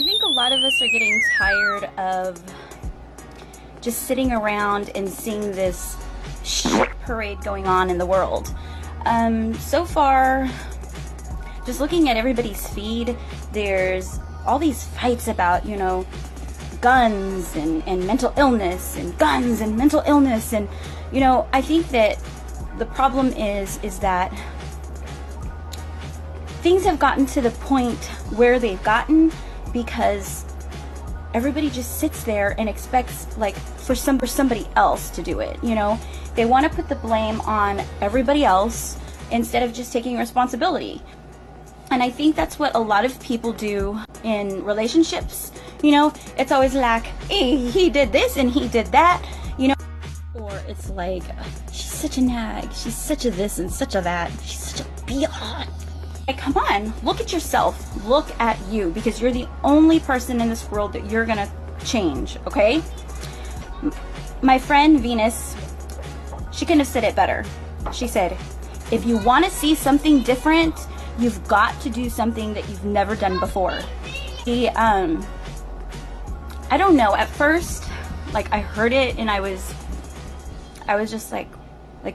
I think a lot of us are getting tired of just sitting around and seeing this shit parade going on in the world. So far, just looking at everybody's feed, there's all these fights about, guns and mental illness and guns and mental illness. And, I think that the problem is that things have gotten to the point where they've gotten because everybody just sits there and expects for somebody else to do it. They want to put the blame on everybody else instead of just taking responsibility. And I think that's what a lot of people do in relationships. It's always like, hey, he did this and he did that, or it's like, she's such a nag, she's such a this and such a that, she's such a biatch. Come on, look at yourself, look at you, because you're the only person in this world that you're gonna change, okay? My friend Venus, she couldn't have said it better. She said, if you want to see something different, you've got to do something that you've never done before. I don't know, at first, I heard it and I was just like,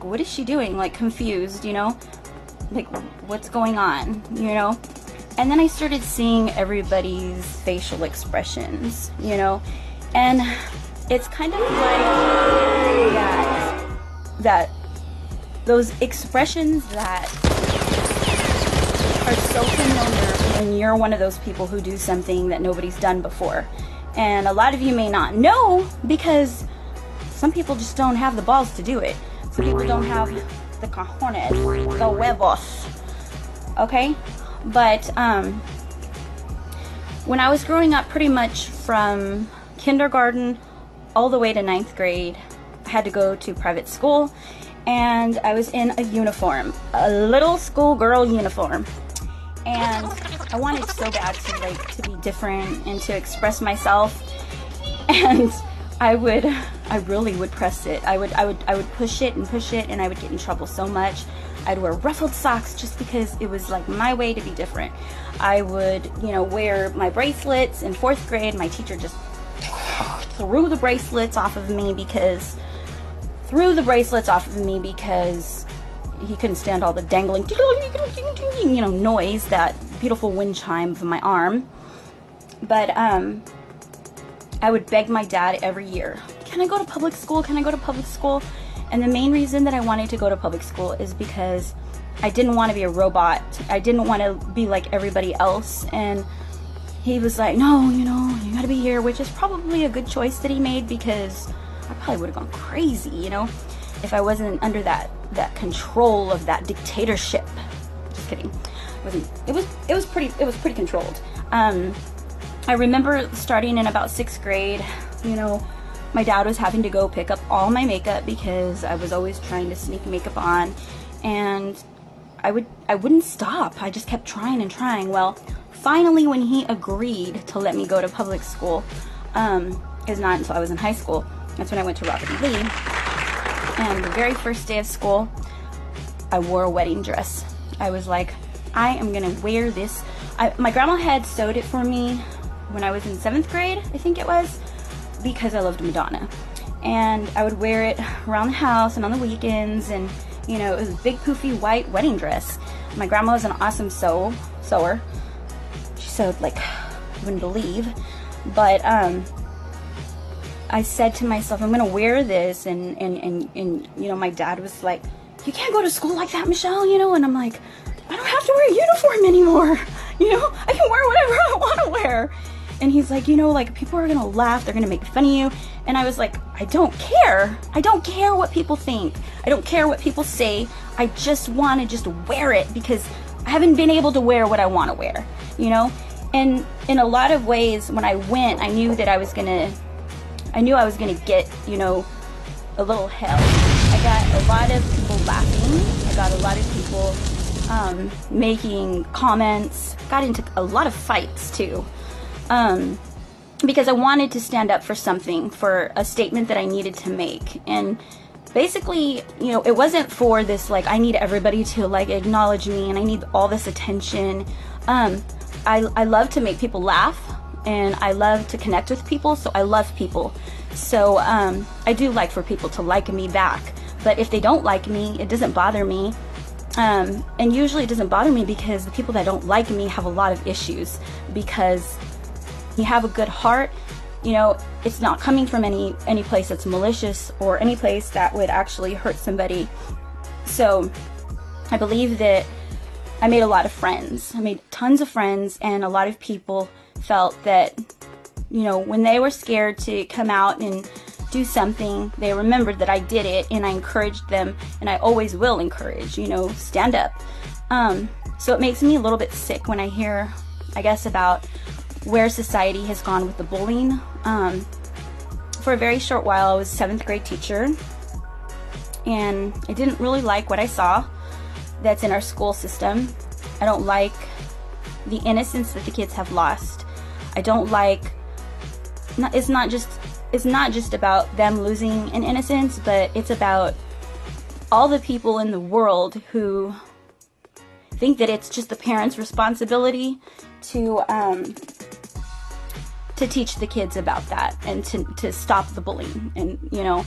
what is she doing? Confused, what's going on, And then I started seeing everybody's facial expressions, and it's kind of like that those expressions that are so familiar when you're one of those people who do something that nobody's done before. And a lot of you may not know because some people just don't have the balls to do it. Some people don't have the cojones, the huevos, okay? But when I was growing up, pretty much from kindergarten all the way to 9th grade, I had to go to private school, and I was in a uniform, a little schoolgirl uniform, and I wanted so bad to be different and to express myself, and I really would press it. I would push it, and I would get in trouble so much. I'd wear ruffled socks just because it was my way to be different. I would, wear my bracelets. In 4th grade, my teacher just threw the bracelets off of me because he couldn't stand all the dangling, noise, that beautiful wind chime of my arm. But I would beg my dad every year, can I go to public school? Can I go to public school? And the main reason that I wanted to go to public school is because I didn't want to be a robot. I didn't want to be like everybody else. And he was like, no, you gotta be here, which is probably a good choice that he made, because I probably would have gone crazy, if I wasn't under that control of that dictatorship. Just kidding. It was pretty controlled. I remember starting in about 6th grade, my dad was having to go pick up all my makeup because I was always trying to sneak makeup on, and I wouldn't stop. I just kept trying and trying. Well, finally, when he agreed to let me go to public school, is not until I was in high school. That's when I went to Robert E. Lee, and the very first day of school, I wore a wedding dress. I was like, I am gonna wear this. My grandma had sewed it for me when I was in 7th grade, I think it was, because I loved Madonna. And I would wear it around the house and on the weekends, and it was a big poofy white wedding dress. My grandma was an awesome sewer. She sewed you wouldn't believe. But I said to myself, I'm gonna wear this, and my dad was like, you can't go to school like that, Michelle, and I'm like, I don't have to wear a uniform anymore, I can wear whatever I want to wear. And he's like, people are gonna laugh, they're gonna make fun of you. And I was like, I don't care what people think, I don't care what people say, I just want to wear it because I haven't been able to wear what I want to wear, And in a lot of ways, when I went, I knew I was gonna get, a little hell. I got a lot of people laughing, I got a lot of people making comments, got into a lot of fights too, because I wanted to stand up for something, for a statement that I needed to make. And basically, it wasn't for this, I need everybody to acknowledge me and I need all this attention. I love to make people laugh. and I love to connect with people, so I love people. So I do like for people to like me back. But if they don't like me, it doesn't bother me. And usually it doesn't bother me because the people that don't like me have a lot of issues. Because you have a good heart, you know, it's not coming from any place that's malicious or any place that would actually hurt somebody. So I believe that I made a lot of friends. I made tons of friends, and a lot of people felt that, you know, when they were scared to come out and do something, they remembered that I did it, and I encouraged them, and I always will encourage, you know, stand up. So it makes me a little bit sick when I hear, I guess, about where society has gone with the bullying. For a very short while, I was a 7th grade teacher, and I didn't really like what I saw that's in our school system. I don't like the innocence that the kids have lost. I don't like, it's not just about them losing an innocence, but it's about all the people in the world who think that it's just the parents' responsibility to teach the kids about that and to stop the bullying. And, you know,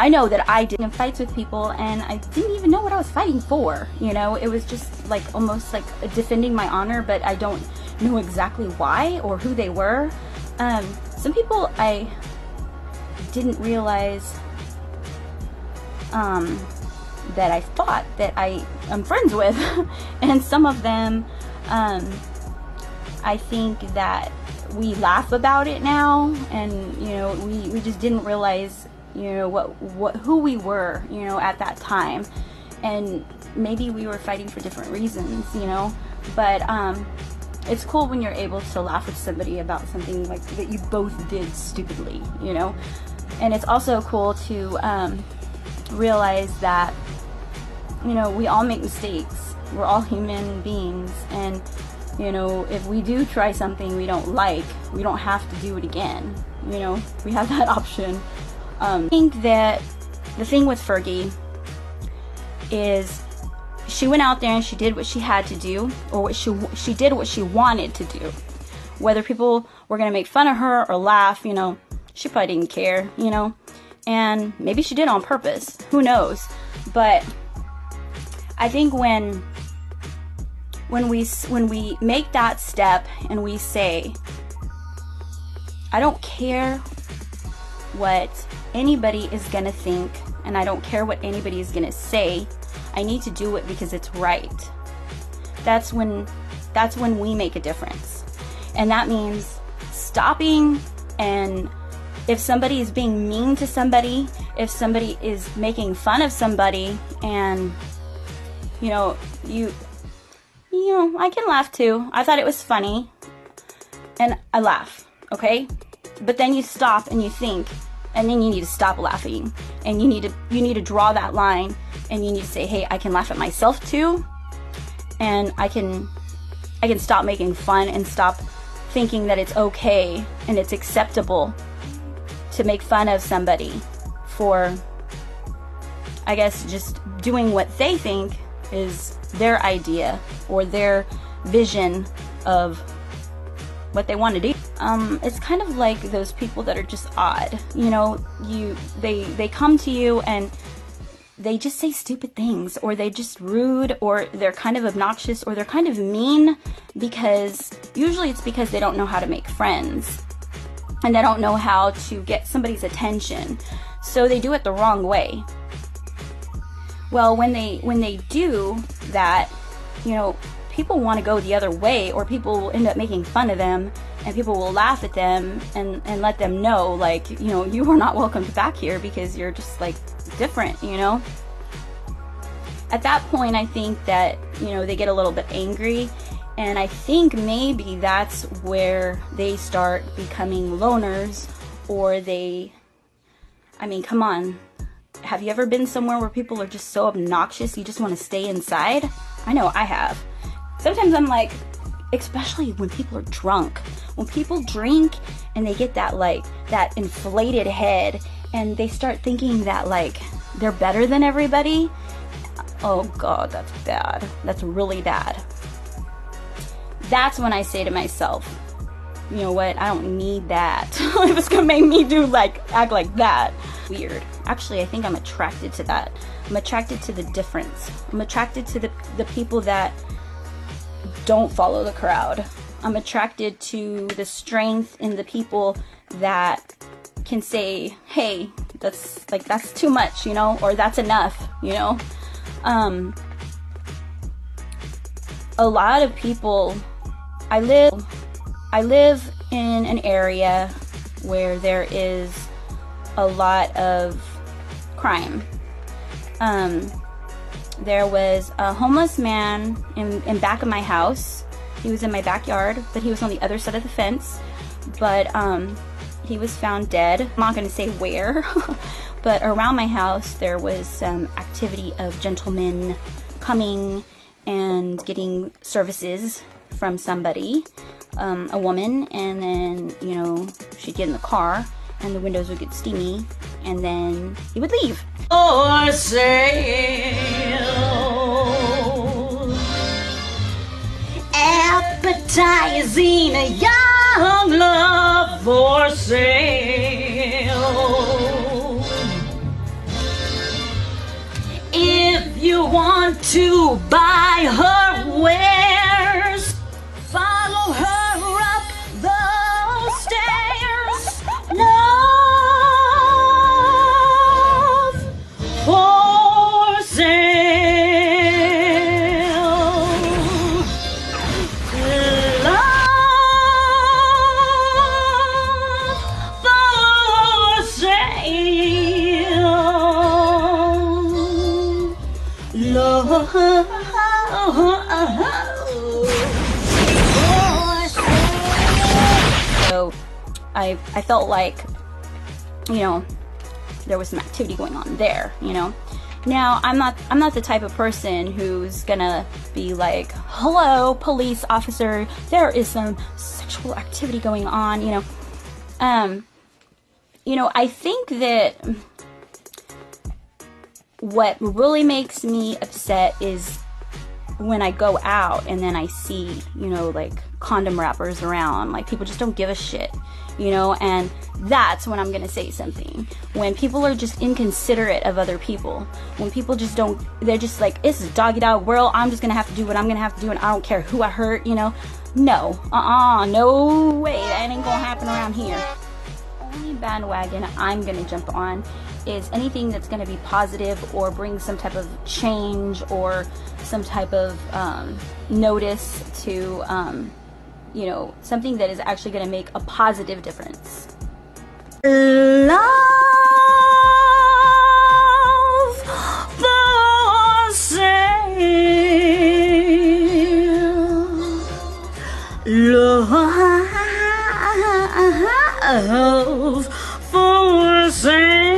I know that I did in fights with people, and I didn't even know what I was fighting for. You know, it was just like almost like defending my honor, but I don't know exactly why or who they were. Some people I didn't realize that I thought that I am friends with, and some of them I think that we laugh about it now, and you know, we just didn't realize, you know, who we were, you know, at that time. And maybe we were fighting for different reasons, you know. But it's cool when you're able to laugh with somebody about something like that you both did stupidly, you know. And it's also cool to realize that, you know, we all make mistakes. We're all human beings, and you know, if we do try something we don't like, we don't have to do it again. You know, we have that option. I think that the thing with Fergie is she went out there and she did what she had to do, or what she did what she wanted to do. Whether people were going to make fun of her or laugh, you know, she probably didn't care, you know. And maybe she did on purpose. Who knows? But I think when we make that step and we say, I don't care what anybody is gonna think, and I don't care what anybody is gonna say, I need to do it because it's right. That's when we make a difference. And that means stopping, and if somebody is being mean to somebody, if somebody is making fun of somebody, and you know, I can laugh too. I thought it was funny, and I laugh, okay? But then you stop and you think, and then you need to stop laughing, and you need to draw that line, and you need to say, hey, I can laugh at myself too, and I can stop making fun and stop thinking that it's okay and it's acceptable to make fun of somebody for, I guess, just doing what they think is their idea or their vision of what they want to do. It's kind of like those people that are just odd. You know, they come to you and they just say stupid things, or they just rude, or they're kind of obnoxious, or they're kind of mean, because usually it's because they don't know how to make friends and they don't know how to get somebody's attention. So they do it the wrong way. Well, when they do that, you know, people want to go the other way, or people will end up making fun of them, and people will laugh at them and let them know, like, you know, you are not welcome back here because you're just like different, you know. At that point, I think that, you know, they get a little bit angry, and I think maybe that's where they start becoming loners, or I mean, come on. Have you ever been somewhere where people are just so obnoxious you just want to stay inside? I know I have. Sometimes I'm like, especially when people are drunk. When people drink and they get that, like, that inflated head, and they start thinking that, like, they're better than everybody. Oh God, that's bad. That's really bad. That's when I say to myself, you know what, I don't need that. If it's gonna make me do act like that. Weird. Actually, I think I'm attracted to that. I'm attracted to the difference. I'm attracted to the people that don't follow the crowd. I'm attracted to the strength in the people that can say, hey, that's too much, you know, or that's enough, you know. A lot of people, I live in an area where there is a lot of crime. There was a homeless man in back of my house. He was in my backyard, but he was on the other side of the fence. But he was found dead. I'm not going to say where, but around my house there was some activity of gentlemen coming and getting services from somebody, a woman, and then, you know, she'd get in the car and the windows would get steamy and then he would leave. For sale, appetizing a young love for sale. If you want to buy her wares, follow her up the stairs. Love for sale. Love for sale. Love. So I felt like, you know, there was some activity going on there, you know. Now I'm not the type of person who's gonna be like, hello police officer, there is some sexual activity going on, you know. You know, I think that what really makes me upset is when I go out and then I see, you know, like condom wrappers around, like people just don't give a shit, you know, and that's when I'm gonna say something. When people are just inconsiderate of other people, when people just don't, they're just like, it's a doggy dog world, I'm just gonna have to do what I'm gonna have to do and I don't care who I hurt, you know. No, no way, that ain't gonna happen around here. Only bandwagon I'm gonna jump on is anything that's going to be positive or bring some type of change or some type of notice to, you know, something that is actually going to make a positive difference. Love for sale. Love for sale.